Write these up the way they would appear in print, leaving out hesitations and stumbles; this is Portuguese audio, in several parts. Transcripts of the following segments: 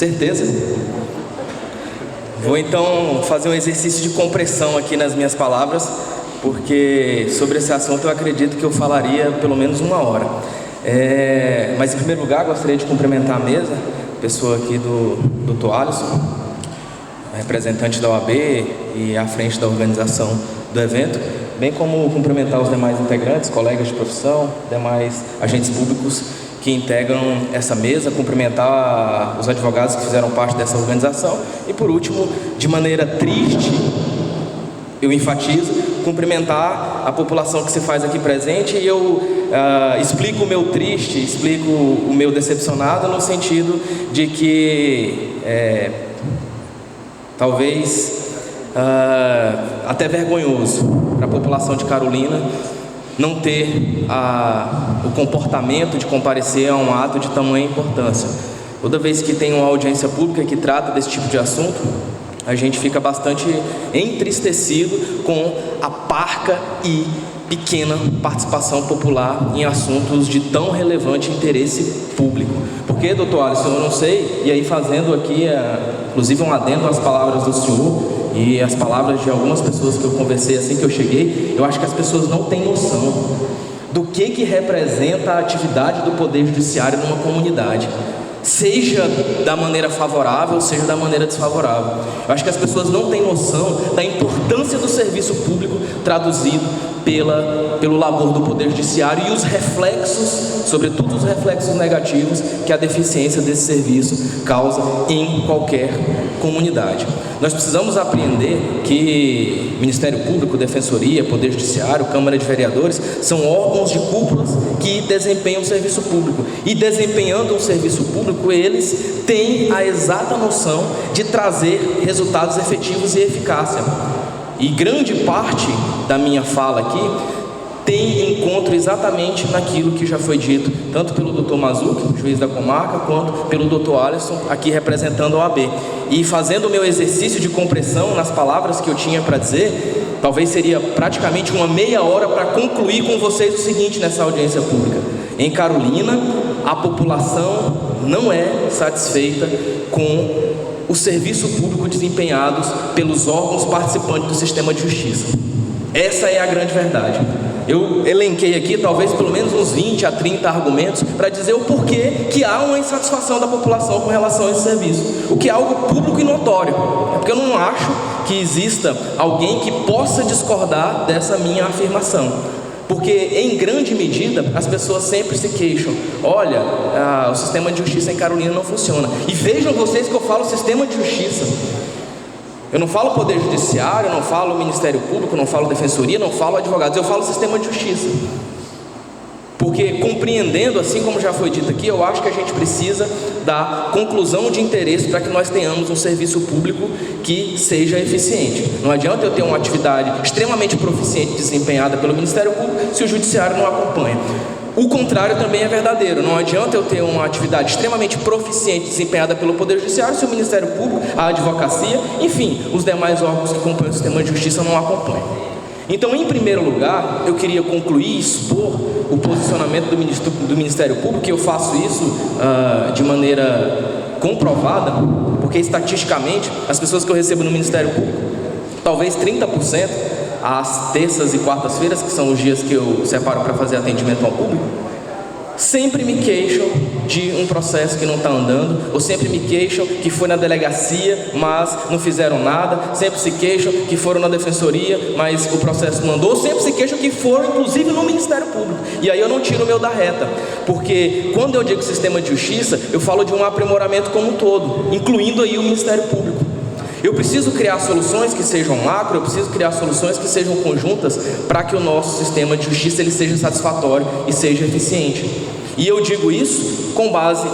Certeza? Vou então fazer um exercício de compressão aqui nas minhas palavras, porque sobre esse assunto eu acredito que eu falaria pelo menos 1 hora. Mas em primeiro lugar gostaria de cumprimentar a mesa, a pessoa aqui do Dr. Alisson, representante da OAB e à frente da organização do evento, bem como cumprimentar os demais integrantes, colegas de profissão, demais agentes públicos que integram essa mesa, cumprimentar os advogados que fizeram parte dessa organização e, por último, de maneira triste, eu enfatizo, cumprimentar a população que se faz aqui presente. E eu explico o meu triste, explico o meu decepcionado no sentido de que talvez até vergonhoso para a população de Carolina não ter o comportamento de comparecer a um ato de tamanha importância. Toda vez que tem uma audiência pública que trata desse tipo de assunto, a gente fica bastante entristecido com a parca e pequena participação popular em assuntos de tão relevante interesse público. Porque, doutor Alisson, eu não sei, e aí fazendo aqui, inclusive um adendo às palavras do senhor e as palavras de algumas pessoas que eu conversei assim que eu cheguei, eu acho que as pessoas não têm noção do que representa a atividade do Poder Judiciário numa comunidade, seja da maneira favorável, seja da maneira desfavorável. Eu acho que as pessoas não têm noção da importância do serviço público traduzido pelo labor do Poder Judiciário e os reflexos, sobretudo os reflexos negativos que a deficiência desse serviço causa em qualquer comunidade. Nós precisamos apreender que Ministério Público, Defensoria, Poder Judiciário, Câmara de Vereadores são órgãos de cúpulas que desempenham o serviço público. E desempenhando o serviço público, eles têm a exata noção de trazer resultados efetivos e eficácia. E grande parte da minha fala aqui tem encontro exatamente naquilo que já foi dito, tanto pelo Dr. Mazzucchi, juiz da comarca, quanto pelo Dr. Alisson, aqui representando a OAB. E fazendo o meu exercício de compressão nas palavras que eu tinha para dizer, talvez seria praticamente uma meia hora para concluir com vocês o seguinte nessa audiência pública. Em Carolina, a população não é satisfeita com o serviço público desempenhados pelos órgãos participantes do sistema de justiça. Essa é a grande verdade. Eu elenquei aqui talvez pelo menos uns 20 a 30 argumentos para dizer o porquê que há uma insatisfação da população com relação a esse serviço, o que é algo público e notório. É porque eu não acho que exista alguém que possa discordar dessa minha afirmação. Porque, em grande medida, as pessoas sempre se queixam. Olha, o sistema de justiça em Carolina não funciona. E vejam vocês que eu falo sistema de justiça. Eu não falo Poder Judiciário, eu não falo Ministério Público, eu não falo Defensoria, eu não falo advogados, eu falo sistema de justiça. Porque, compreendendo, assim como já foi dito aqui, eu acho que a gente precisa da conclusão de interesse para que nós tenhamos um serviço público que seja eficiente. Não adianta eu ter uma atividade extremamente proficiente desempenhada pelo Ministério Público se o Judiciário não acompanha. O contrário também é verdadeiro. Não adianta eu ter uma atividade extremamente proficiente desempenhada pelo Poder Judiciário se o Ministério Público, a advocacia, enfim, os demais órgãos que compõem o sistema de justiça não acompanham. Então, em primeiro lugar, eu queria concluir e expor o posicionamento do Ministério Público, e eu faço isso de maneira comprovada, porque estatisticamente, as pessoas que eu recebo no Ministério Público, talvez 30%, às terças e quartas-feiras, que são os dias que eu separo para fazer atendimento ao público, sempre me queixam de um processo que não está andando, ou sempre me queixam que foi na delegacia, mas não fizeram nada, sempre se queixam que foram na defensoria, mas o processo não andou, ou sempre se queixam que foram, inclusive, no Ministério Público. E aí eu não tiro o meu da reta, porque quando eu digo sistema de justiça, eu falo de um aprimoramento como um todo, incluindo aí o Ministério Público. Eu preciso criar soluções que sejam macro, eu preciso criar soluções que sejam conjuntas para que o nosso sistema de justiça ele seja satisfatório e seja eficiente. E eu digo isso com base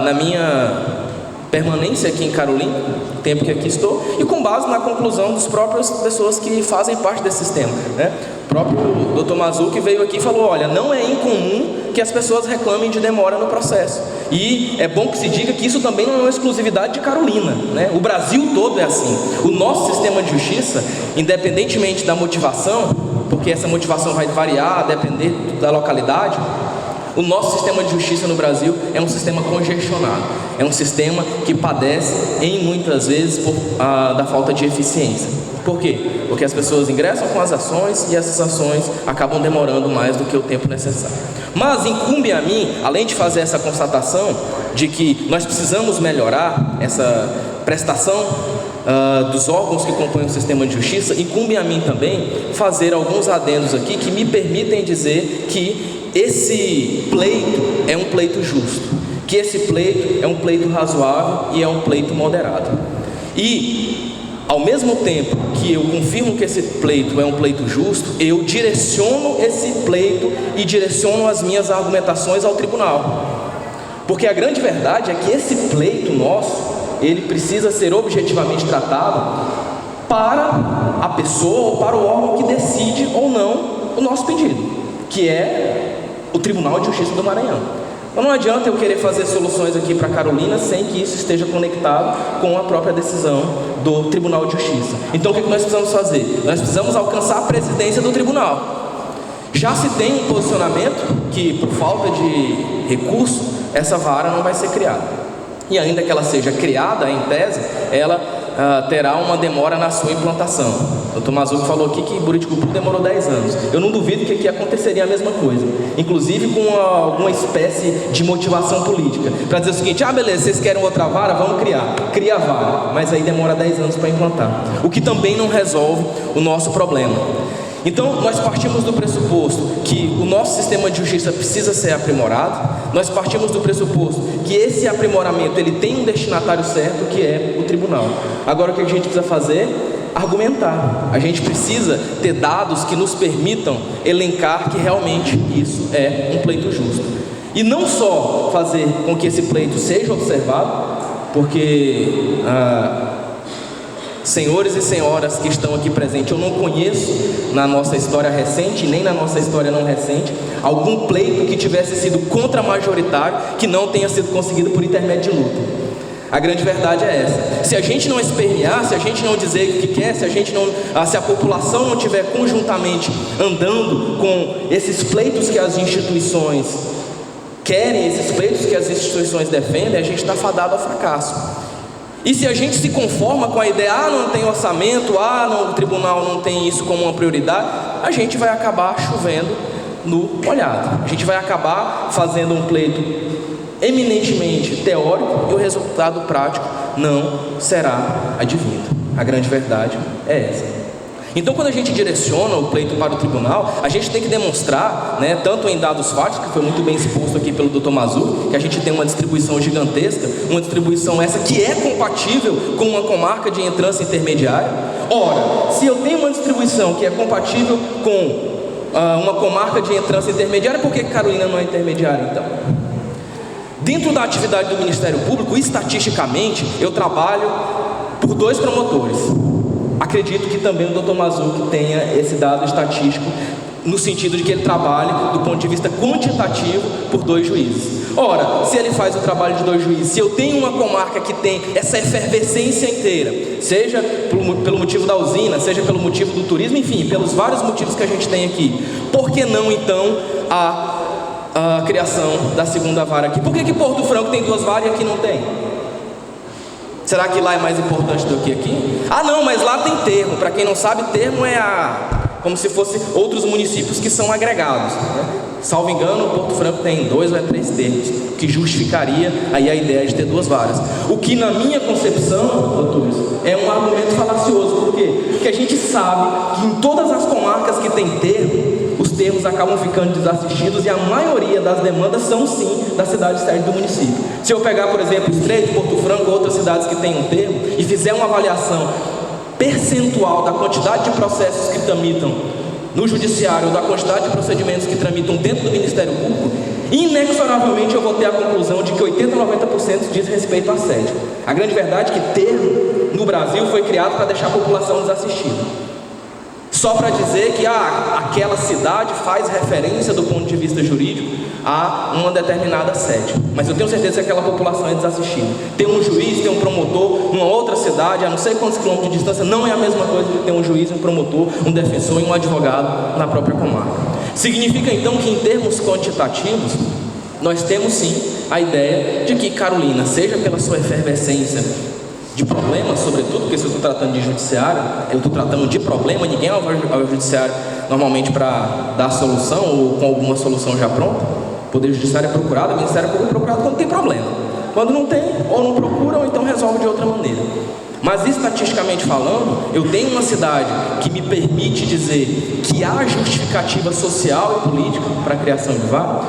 na minha permanência aqui em Carolina, o tempo que aqui estou, e com base na conclusão das próprias pessoas que fazem parte desse sistema, né? O próprio Dr. Mazzucchi veio aqui e falou, olha, não é incomum que as pessoas reclamem de demora no processo. E é bom que se diga que isso também não é uma exclusividade de Carolina, né? O Brasil todo é assim. O nosso sistema de justiça, independentemente da motivação, porque essa motivação vai variar, depender da localidade, O nosso sistema de justiça no Brasil é um sistema congestionado, é um sistema que padece, em muitas vezes, da falta de eficiência. Por quê? Porque as pessoas ingressam com as ações e essas ações acabam demorando mais do que o tempo necessário. Mas incumbe a mim, além de fazer essa constatação de que nós precisamos melhorar essa prestação dos órgãos que compõem o sistema de justiça, incumbe a mim também fazer alguns adendos aqui que me permitem dizer que esse pleito é um pleito justo, que esse pleito é um pleito razoável e é um pleito moderado. E, ao mesmo tempo que eu confirmo que esse pleito é um pleito justo, eu direciono esse pleito e direciono as minhas argumentações ao tribunal. Porque a grande verdade é que esse pleito nosso, ele precisa ser objetivamente tratado para a pessoa ou para o órgão que decide ou não o nosso pedido, que é o Tribunal de Justiça do Maranhão. Então não adianta eu querer fazer soluções aqui para Carolina sem que isso esteja conectado com a própria decisão do Tribunal de Justiça. Então o que nós precisamos fazer? Nós precisamos alcançar a presidência do tribunal. Já se tem um posicionamento que, por falta de recurso, essa vara não vai ser criada. E ainda que ela seja criada, em tese, ela terá uma demora na sua implantação. O Dr. Mazzucchi falou aqui que Buriticupu demorou 10 anos. Eu não duvido que aqui aconteceria a mesma coisa, inclusive com alguma espécie de motivação política, para dizer o seguinte: beleza, vocês querem outra vara? Vamos criar. Cria a vara, mas aí demora 10 anos para implantar, o que também não resolve o nosso problema. Então, nós partimos do pressuposto que o nosso sistema de justiça precisa ser aprimorado. Nós partimos do pressuposto que esse aprimoramento ele tem um destinatário certo, que é o tribunal. Agora, o que a gente precisa fazer? Argumentar. A gente precisa ter dados que nos permitam elencar que realmente isso é um pleito justo. E não só fazer com que esse pleito seja observado, porque senhores e senhoras que estão aqui presentes, eu não conheço na nossa história recente, nem na nossa história não recente, algum pleito que tivesse sido contra-majoritário que não tenha sido conseguido por intermédio de luta. A grande verdade é essa. Se a gente não espernear, se a gente não dizer o que quer, se a população não estiver conjuntamente andando com esses pleitos que as instituições querem, esses pleitos que as instituições defendem, a gente está fadado ao fracasso. E se a gente se conforma com a ideia, não tem orçamento, o tribunal não tem isso como uma prioridade, a gente vai acabar chovendo no molhado. A gente vai acabar fazendo um pleito eminentemente teórico e o resultado prático não será advindo. A grande verdade é essa. Então, quando a gente direciona o pleito para o tribunal, a gente tem que demonstrar, tanto em dados fáticos, que foi muito bem exposto aqui pelo Dr. Mazzucchi, que a gente tem uma distribuição gigantesca, uma distribuição essa que é compatível com uma comarca de entrância intermediária. Ora, se eu tenho uma distribuição que é compatível com uma comarca de entrância intermediária, por que Carolina não é intermediária então? Dentro da atividade do Ministério Público, estatisticamente, eu trabalho por 2 promotores. Acredito que também o Dr. Mazzucchi tenha esse dado estatístico, no sentido de que ele trabalhe do ponto de vista quantitativo por 2 juízes. Ora, se ele faz o trabalho de 2 juízes, se eu tenho uma comarca que tem essa efervescência inteira, seja pelo motivo da usina, seja pelo motivo do turismo, enfim, pelos vários motivos que a gente tem aqui, por que não então a criação da segunda vara aqui? Por que Porto Franco tem 2 varas e aqui não tem? Será que lá é mais importante do que aqui? Não, mas lá tem termo. Para quem não sabe, termo é como se fosse outros municípios que são agregados, Salvo engano, Porto Franco tem 2 ou 3 termos, que justificaria aí a ideia de ter 2 varas. O que na minha concepção, doutores, é um argumento falacioso. Por quê? Porque a gente sabe que em todas as comarcas que tem termo, os termos acabam ficando desassistidos e a maioria das demandas são sim da cidade sede do município. Se eu pegar, por exemplo, Estreito, Porto Franco, outras cidades que têm um termo, e fizer uma avaliação percentual da quantidade de processos que tramitam no judiciário, ou da quantidade de procedimentos que tramitam dentro do Ministério Público, inexoravelmente eu vou ter a conclusão de que 80% a 90% diz respeito a assédio. A grande verdade é que termo no Brasil foi criado para deixar a população desassistida, só para dizer que aquela cidade faz referência do ponto de vista jurídico a uma determinada sede, mas eu tenho certeza que aquela população é desassistida. Ter um juiz, ter um promotor numa outra cidade, a não sei quantos quilômetros de distância, não é a mesma coisa que ter um juiz, um promotor, um defensor e um advogado na própria comarca. Significa então que em termos quantitativos, Nós temos sim a ideia de que Carolina, seja pela sua efervescência de problemas, sobretudo, porque se eu estou tratando de judiciário, eu estou tratando de problema, ninguém vai ao judiciário normalmente para dar solução ou com alguma solução já pronta. O Poder Judiciário é procurado, o Ministério Público é procurado quando tem problema. Quando não tem, ou não procura, ou então resolve de outra maneira. Mas estatisticamente falando, eu tenho uma cidade que me permite dizer que há justificativa social e política para a criação de vara.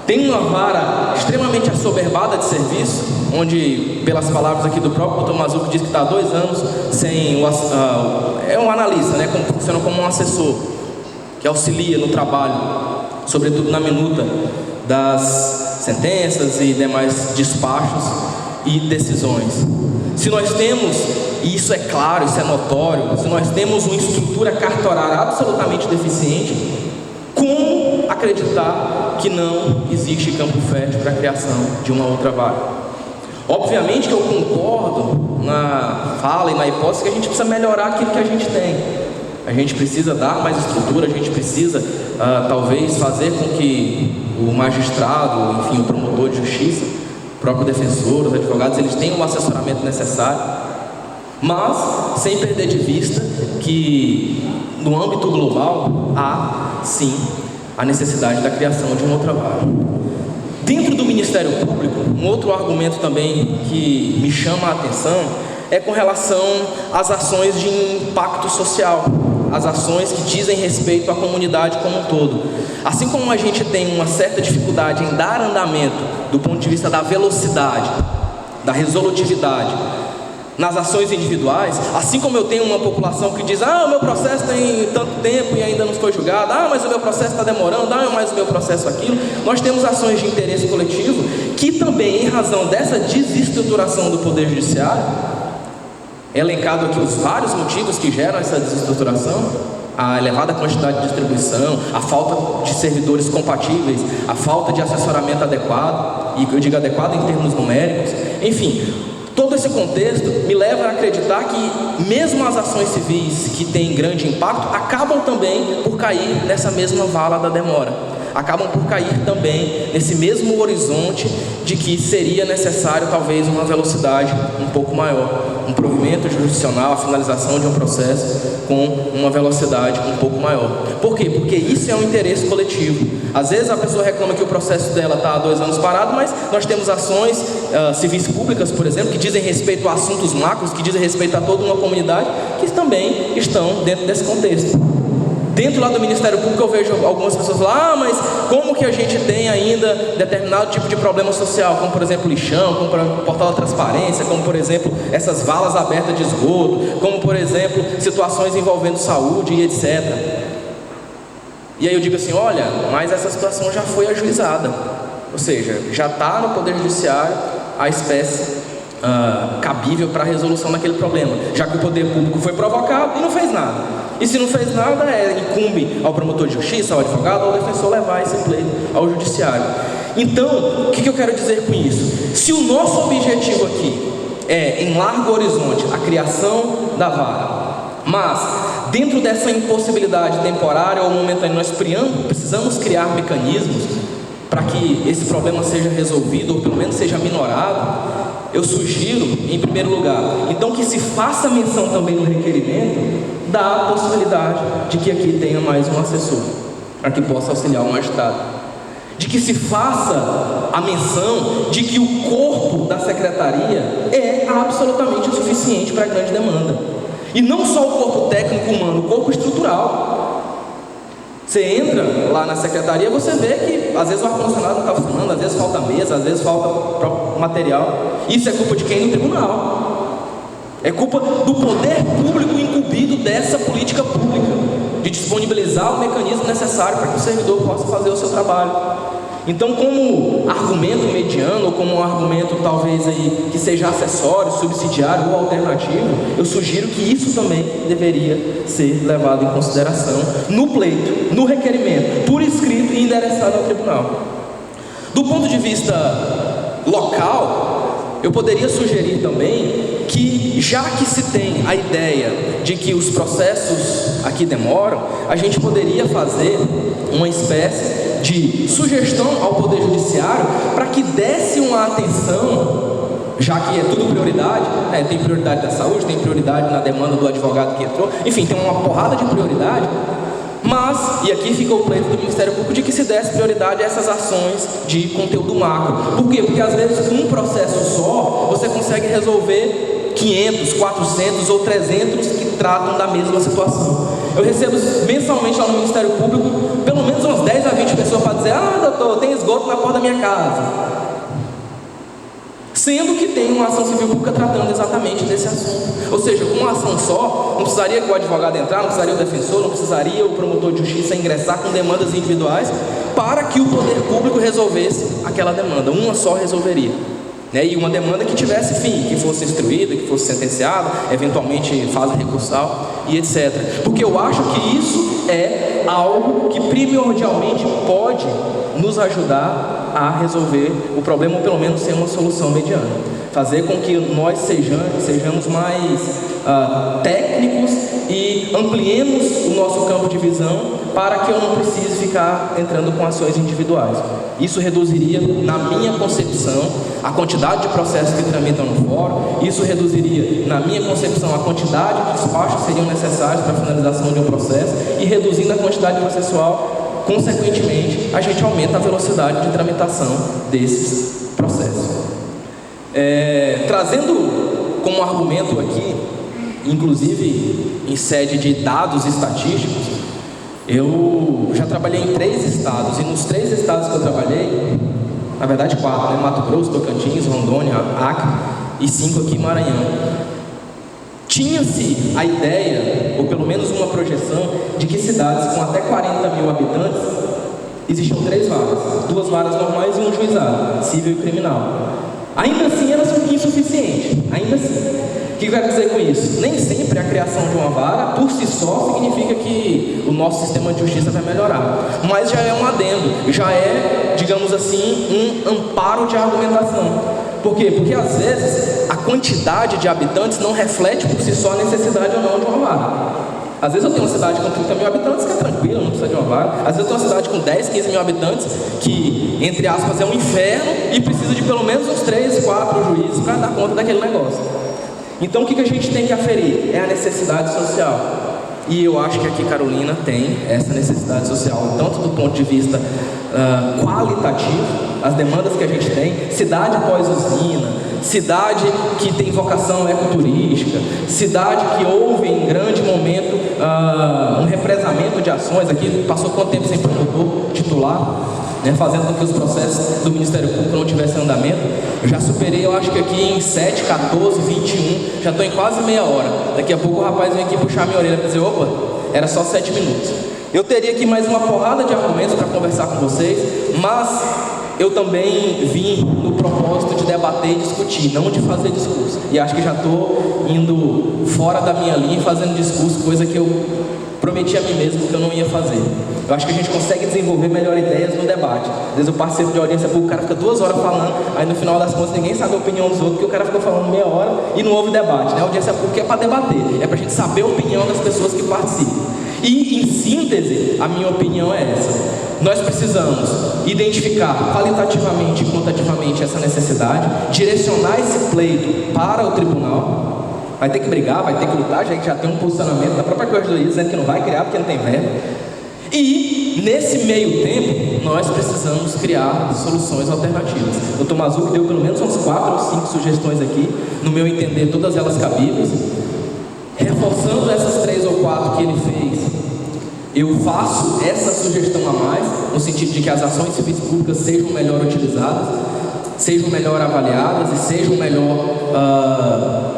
Tem uma vara extremamente assoberbada de serviço, onde, pelas palavras aqui do próprio Dr. Mazzucco, diz que está há 2 anos sem é um analista, né, funciona como um assessor, que auxilia no trabalho, sobretudo na minuta das sentenças e demais despachos e decisões. Se nós temos, e isso é claro, isso é notório, se nós temos uma estrutura cartorária absolutamente deficiente, como acreditar que não existe campo fértil para a criação de uma outra vara? Obviamente que eu concordo na fala e na hipótese que a gente precisa melhorar aquilo que a gente tem. A gente precisa dar mais estrutura, a gente precisa talvez fazer com que o magistrado, enfim, o promotor de justiça, o próprio defensor, os advogados, eles tenham o assessoramento necessário, mas sem perder de vista que no âmbito global há sim a necessidade da criação de uma outra vara. Dentro do Ministério Público, um outro argumento também que me chama a atenção é com relação às ações de impacto social, as ações que dizem respeito à comunidade como um todo. Assim como a gente tem uma certa dificuldade em dar andamento do ponto de vista da velocidade, da resolutividade nas ações individuais, assim como eu tenho uma população que diz: o meu processo tem tanto tempo e ainda não foi julgado, mas o meu processo está demorando, mas o meu processo aquilo. Nós temos ações de interesse coletivo que também, em razão dessa desestruturação do Poder Judiciário, elencado aqui os vários motivos que geram essa desestruturação, a elevada quantidade de distribuição, a falta de servidores compatíveis, a falta de assessoramento adequado, e eu digo adequado em termos numéricos, enfim, todo esse contexto me leva a acreditar que mesmo as ações civis que têm grande impacto acabam também por cair nessa mesma vala da demora, acabam por cair também nesse mesmo horizonte de que seria necessário talvez uma velocidade um pouco maior, um provimento jurisdicional, a finalização de um processo com uma velocidade um pouco maior. Por quê? Porque isso é um interesse coletivo. Às vezes a pessoa reclama que o processo dela está há 2 anos parado, mas nós temos ações civis públicas, por exemplo, que dizem respeito a assuntos macros, que dizem respeito a toda uma comunidade, que também estão dentro desse contexto. Dentro lá do Ministério Público eu vejo algumas pessoas falar: mas como que a gente tem ainda determinado tipo de problema social, como por exemplo lixão, como por exemplo portal da transparência, como por exemplo essas valas abertas de esgoto, como por exemplo situações envolvendo saúde e etc. E aí eu digo assim: olha, mas essa situação já foi ajuizada, ou seja, já está no Poder Judiciário a espécie cabível para a resolução daquele problema, já que o poder público foi provocado e não fez nada. E se não fez nada, incumbe ao promotor de justiça, ao advogado, ao defensor levar esse pleito ao judiciário. Então, o que eu quero dizer com isso? Se o nosso objetivo aqui é, em largo horizonte, a criação da vara, mas dentro dessa impossibilidade temporária ou momentânea, nós precisamos criar mecanismos para que esse problema seja resolvido, ou pelo menos seja minorado, eu sugiro, em primeiro lugar, então que se faça menção também no requerimento da possibilidade de que aqui tenha mais um assessor, para que possa auxiliar o magistrado. De que se faça a menção de que o corpo da secretaria é absolutamente o suficiente para a grande demanda. E não só o corpo técnico humano, o corpo estrutural. Você entra lá na secretaria, você vê que às vezes o ar-condicionado não está funcionando, às vezes falta mesa, às vezes falta próprio material. Isso é culpa de quem? No tribunal. É culpa do poder público incumbido dessa política pública, de disponibilizar o mecanismo necessário para que o servidor possa fazer o seu trabalho. Então, como argumento mediano, ou como um argumento talvez aí que seja acessório, subsidiário ou alternativo, eu sugiro que isso também deveria ser levado em consideração no pleito, no requerimento, por escrito e endereçado ao tribunal. Do ponto de vista local, eu poderia sugerir também que, já que se tem a ideia de que os processos aqui demoram, a gente poderia fazer uma espécie de sugestão ao Poder Judiciário para que desse uma atenção, já que é tudo prioridade, tem prioridade da saúde, tem prioridade na demanda do advogado que entrou, enfim, tem uma porrada de prioridade, mas, e aqui fica o pleito do Ministério Público de que se desse prioridade a essas ações de conteúdo macro. Por quê? Porque às vezes com um processo só, você consegue resolver 500, 400 ou 300 que tratam da mesma situação. Eu recebo mensalmente lá no Ministério Público pelo menos umas 10 a 20 pessoas para dizer: doutor, tem esgoto na porta da minha casa. Sendo que tem uma ação civil pública tratando exatamente desse assunto. Ou seja, com uma ação só, não precisaria que o advogado entrar, não precisaria o defensor, não precisaria o promotor de justiça ingressar com demandas individuais para que o poder público resolvesse aquela demanda. Uma só resolveria. E uma demanda que tivesse fim, que fosse instruída, que fosse sentenciada, eventualmente fase recursal e etc. Porque eu acho que isso é algo que primordialmente pode nos ajudar a resolver o problema, ou pelo menos ser uma solução mediana. Fazer com que nós sejamos mais técnicos e ampliemos o nosso campo de visão para que eu não precise ficar entrando com ações individuais. Isso reduziria, na minha concepção, a quantidade de processos que tramitam no fórum. Isso reduziria, na minha concepção, a quantidade de despachos que seriam necessários para a finalização de um processo. E reduzindo a quantidade processual, consequentemente, a gente aumenta a velocidade de tramitação desses processos. Trazendo como argumento aqui, inclusive em sede de dados estatísticos, eu já trabalhei em 3 estados, e nos 3 estados que eu trabalhei, na verdade 4, Mato Grosso, Tocantins, Rondônia, Acre, e 5 aqui em Maranhão, tinha-se a ideia, ou pelo menos uma projeção, de que cidades com até 40 mil habitantes existiam 3 varas, 2 varas normais e um juizado, civil e criminal. Ainda assim era insuficiente, ainda assim. O que eu quero dizer com isso? Nem sempre a criação de uma vara, por si só, significa que o nosso sistema de justiça vai melhorar. Mas já é um adendo, já é, digamos assim, um amparo de argumentação. Por quê? Porque às vezes a quantidade de habitantes não reflete por si só a necessidade ou não de uma vara. Às vezes eu tenho uma cidade com 30 mil habitantes que é tranquila, não precisa de uma vara. Às vezes eu tenho uma cidade com 10, 15 mil habitantes que, entre aspas, é um inferno e precisa de pelo menos uns 3, 4 juízes para dar conta daquele negócio. Então o que a gente tem que aferir? É a necessidade social. E eu acho que aqui Carolina tem essa necessidade social, tanto do ponto de vista qualitativo, as demandas que a gente tem, cidade pós-usina, cidade que tem vocação ecoturística, cidade que houve em grande momento um represamento de ações. Aqui passou quanto tempo sem promotor titular, fazendo com que os processos do Ministério Público não tivessem andamento. Eu já superei, eu acho que aqui em 7, 14, 21, já estou em quase meia hora. Daqui a pouco o rapaz vem aqui puxar a minha orelha para dizer: opa, era só 7 minutos. Eu teria aqui mais uma porrada de argumentos para conversar com vocês, mas eu também vim no propósito de debater e discutir, não de fazer discurso. E acho que já estou indo fora da minha linha e fazendo discurso, coisa que eu prometi a mim mesmo que eu não ia fazer. Eu acho que a gente consegue desenvolver melhor ideias no debate. Às vezes eu participo de audiência pública, o cara fica 2 horas falando, aí no final das contas ninguém sabe a opinião dos outros, porque o cara ficou falando meia hora e não houve debate. A audiência pública é para debater, é para a gente saber a opinião das pessoas que participam. E, em síntese, a minha opinião é essa: nós precisamos identificar qualitativamente e quantitativamente essa necessidade, direcionar esse pleito para o tribunal. Vai ter que brigar, vai ter que lutar, já tem um posicionamento da própria Corregedoria dizendo que não vai criar porque não tem verba. E, nesse meio tempo, nós precisamos criar soluções alternativas. O Dr. Mazzucchi deu pelo menos uns 4 ou 5 sugestões aqui, no meu entender, todas elas cabíveis. Reforçando essas 3 ou 4 que ele fez, eu faço essa sugestão a mais, no sentido de que as ações civis públicas sejam melhor utilizadas, sejam melhor avaliadas e sejam melhor,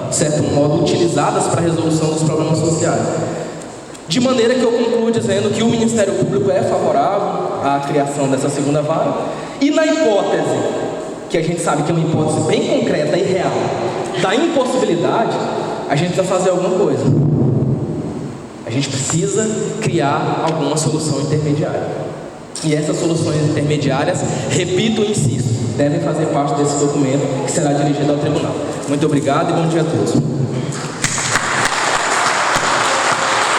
de certo modo, utilizadas para a resolução dos problemas sociais. De maneira que eu concluo dizendo que o Ministério Público é favorável à criação dessa segunda vara, e na hipótese, que a gente sabe que é uma hipótese bem concreta e real, da impossibilidade, a gente precisa fazer alguma coisa. A gente precisa criar alguma solução intermediária. E essas soluções intermediárias, repito e insisto, devem fazer parte desse documento que será dirigido ao tribunal. Muito obrigado e bom dia a todos.